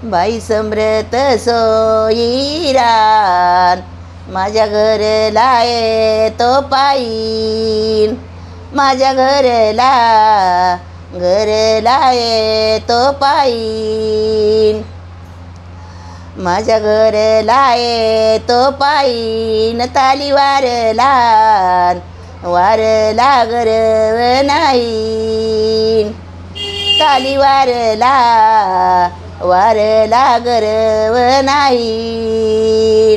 बाई समृत सोयीरान माझ्या घरला येतो पायीन, माझ्या घरला येतो पायीन, माझ्या घरला येतो पायीन. ताली वारला गरव नाही, ताली वारला गरव नाही.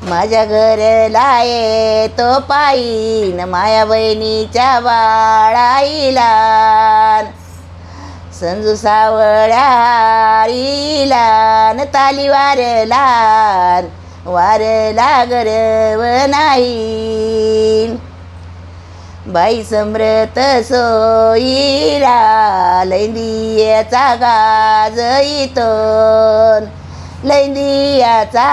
माझ्या घरला येतो पायीन माया बहिणीच्या बाळाईला, संजू सावळ्याईला. ताली वारला गरव नाही. बाई समृत सोयीरा लैंदियाचा गाज इतोन, लैंदियाचा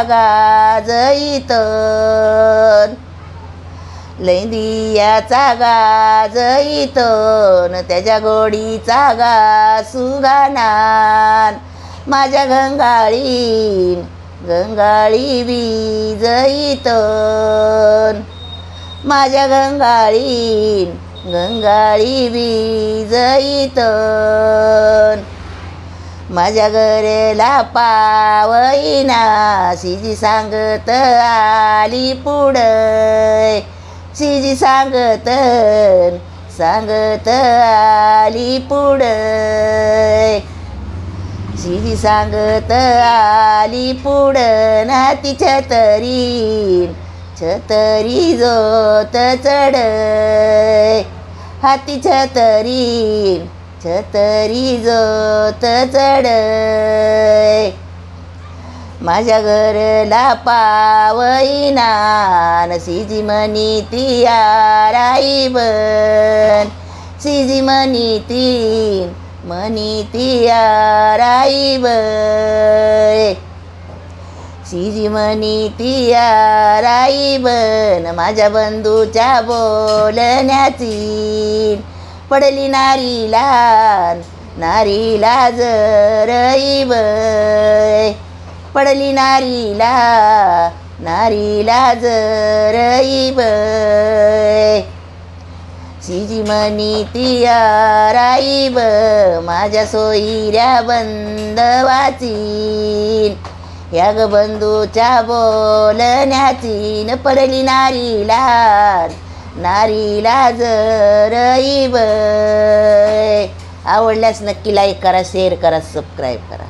गाज इतोन, लैंदियाचा गाज इतोन. त्याच्या गोडीचा गा सुगानान माझ्या गंगाळी बीज इतोन, माझ्या गंगाळी बीज इतोन. माझ्या घरला पावईना सिजी सांगत आली पुढे, सिजी सांगत आली पुढे, सिजी सांगत आली पुढं. ना ती छतरी जोत चढय, हाती छतरी जोत चढय. माझ्या घरला पावईना सिजी म्हणी ती राईबन, सिजी म्हणी ती राईबन, सिजी म्हणी ती राईबन. माझ्या बंधूच्या बोलण्याची पडली नारीला जरईब, पडली नारीला जरईब. सिजी म्हणी ती राईब माझ्या सोयीऱ्या बंधवाची, या ग बंधूच्या बोलण्याची पडली नारीला जरईब. आवडल्यास नक्की लाईक करा, शेअर करा, सबस्क्राईब करा.